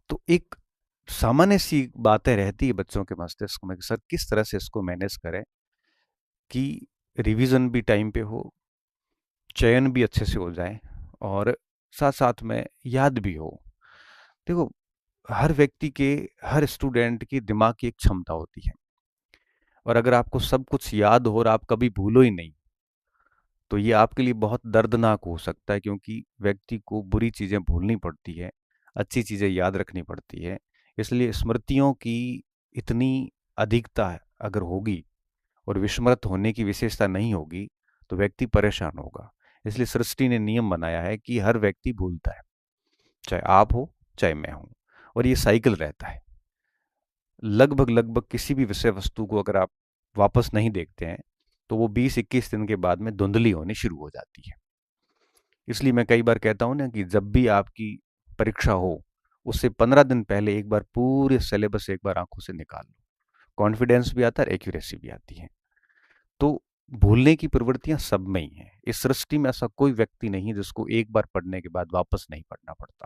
तो एक सामान्य सी बातें रहती है बच्चों के मस्तिष्क में कि सर किस तरह से इसको मैनेज करें कि रिवीजन भी टाइम पे हो, चयन भी अच्छे से हो जाए और साथ साथ में याद भी हो। देखो, हर व्यक्ति के, हर स्टूडेंट की दिमाग की एक क्षमता होती है, और अगर आपको सब कुछ याद हो और आप कभी भूलो ही नहीं, तो ये आपके लिए बहुत दर्दनाक हो सकता है, क्योंकि व्यक्ति को बुरी चीज़ें भूलनी पड़ती है, अच्छी चीज़ें याद रखनी पड़ती है। इसलिए स्मृतियों की इतनी अधिकता अगर होगी और विस्मृत होने की विशेषता नहीं होगी, तो व्यक्ति परेशान होगा। इसलिए सृष्टि ने नियम बनाया है कि हर व्यक्ति भूलता है, चाहे आप हो, चाहे मैं हूं, और ये साइकिल रहता है। लगभग लगभग किसी भी विषय वस्तु को अगर आप वापस नहीं देखते हैं, तो वो 20-21 दिन के बाद में धुंधली होनी शुरू हो जाती है। इसलिए मैं कई बार कहता हूं ना कि जब भी आपकी परीक्षा हो, उससे 15 दिन पहले एक बार पूरे सिलेबस एक बार आंखों से निकाल लो। कॉन्फिडेंस भी आता है, एक्यूरेसी भी आती है। तो भूलने की प्रवृत्तियां सब में ही हैं। इस सृष्टि में ऐसा कोई व्यक्ति नहीं है जिसको एक बार पढ़ने के बाद वापस नहीं पढ़ना पड़ता।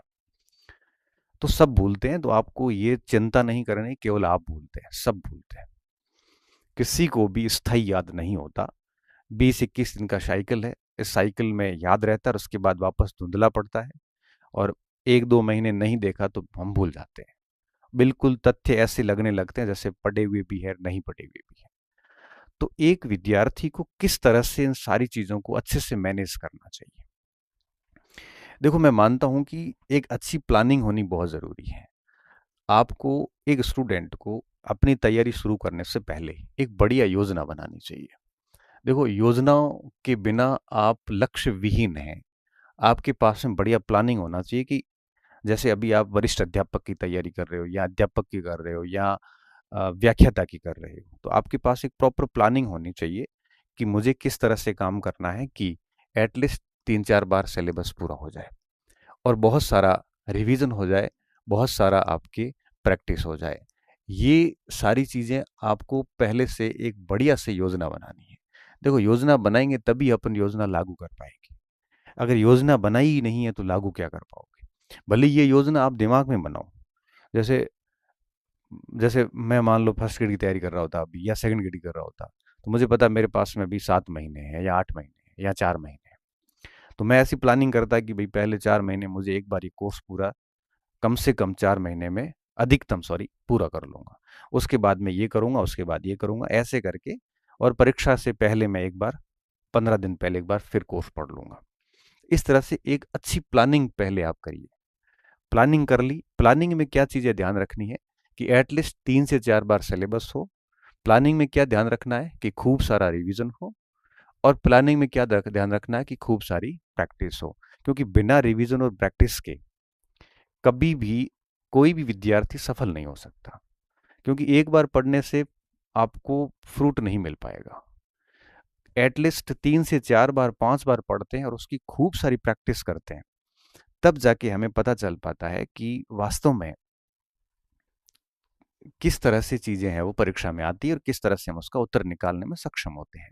तो सब भूलते हैं, तो आपको ये चिंता नहीं करनी, केवल आप भूलते हैं, सब भूलते हैं। किसी को भी स्थायी याद नहीं होता। 20-21 दिन का साइकिल है। इस साइकिल में याद रहता है और उसके बाद वापस धुंधला पड़ता है, और 1-2 महीने नहीं देखा तो हम भूल जाते हैं। बिल्कुल तथ्य ऐसे लगने लगते हैं जैसे पढ़े हुए भी है, नहीं पढ़े हुए भी है। तो एक विद्यार्थी को किस तरह से इन सारी चीज़ों को अच्छे से मैनेज करना चाहिए? देखो, मैं मानता हूं कि एक अच्छी प्लानिंग होनी बहुत ज़रूरी है। आपको, एक स्टूडेंट को अपनी तैयारी शुरू करने से पहले एक बढ़िया योजना बनानी चाहिए। देखो, योजनाओं के बिना आप लक्ष्य विहीन हैं। आपके पास में बढ़िया प्लानिंग होना चाहिए कि जैसे अभी आप वरिष्ठ अध्यापक की तैयारी कर रहे हो, या अध्यापक की कर रहे हो, या व्याख्याता की कर रहे हो, तो आपके पास एक प्रॉपर प्लानिंग होनी चाहिए कि मुझे किस तरह से काम करना है कि एटलीस्ट 3-4 बार सिलेबस पूरा हो जाए और बहुत सारा रिवीजन हो जाए, बहुत सारा आपकी प्रैक्टिस हो जाए। ये सारी चीज़ें आपको पहले से एक बढ़िया से योजना बनानी है। देखो, योजना बनाएंगे तभी अपन योजना लागू कर पाएंगे। अगर योजना बनाई ही नहीं है तो लागू क्या कर पाओगे? भले ये योजना आप दिमाग में बनाओ। जैसे जैसे मैं मान लो फर्स्ट ग्रेड की तैयारी कर रहा होता अभी, या सेकंड ग्रेड की कर रहा होता, तो मुझे पता है मेरे पास में अभी 7 महीने हैं, या 8 महीने हैं, या 4 महीने हैं। तो मैं ऐसी प्लानिंग करता कि भाई पहले 4 महीने मुझे एक बार ये कोर्स पूरा, कम से कम 4 महीने में, अधिकतम सॉरी, पूरा कर लूंगा। उसके बाद मैं ये करूंगा, उसके बाद ये करूंगा, ऐसे करके। और परीक्षा से पहले मैं एक बार, 15 दिन पहले एक बार फिर कोर्स पढ़ लूंगा। इस तरह से एक अच्छी प्लानिंग पहले आप करिए। प्लानिंग कर ली, प्लानिंग में क्या चीज़ें ध्यान रखनी है कि एटलीस्ट 3 से 4 बार सिलेबस हो। प्लानिंग में क्या ध्यान रखना है कि खूब सारा रिवीजन हो। और प्लानिंग में क्या ध्यान रखना है कि खूब सारी प्रैक्टिस हो। क्योंकि बिना रिवीजन और प्रैक्टिस के कभी भी कोई भी विद्यार्थी सफल नहीं हो सकता। क्योंकि एक बार पढ़ने से आपको फ्रूट नहीं मिल पाएगा। एटलीस्ट 3 से 4 बार, 5 बार पढ़ते हैं और उसकी खूब सारी प्रैक्टिस करते हैं, तब जाके हमें पता चल पाता है कि वास्तव में किस तरह से चीजें हैं वो परीक्षा में आती है और किस तरह से हम उसका उत्तर निकालने में सक्षम होते हैं।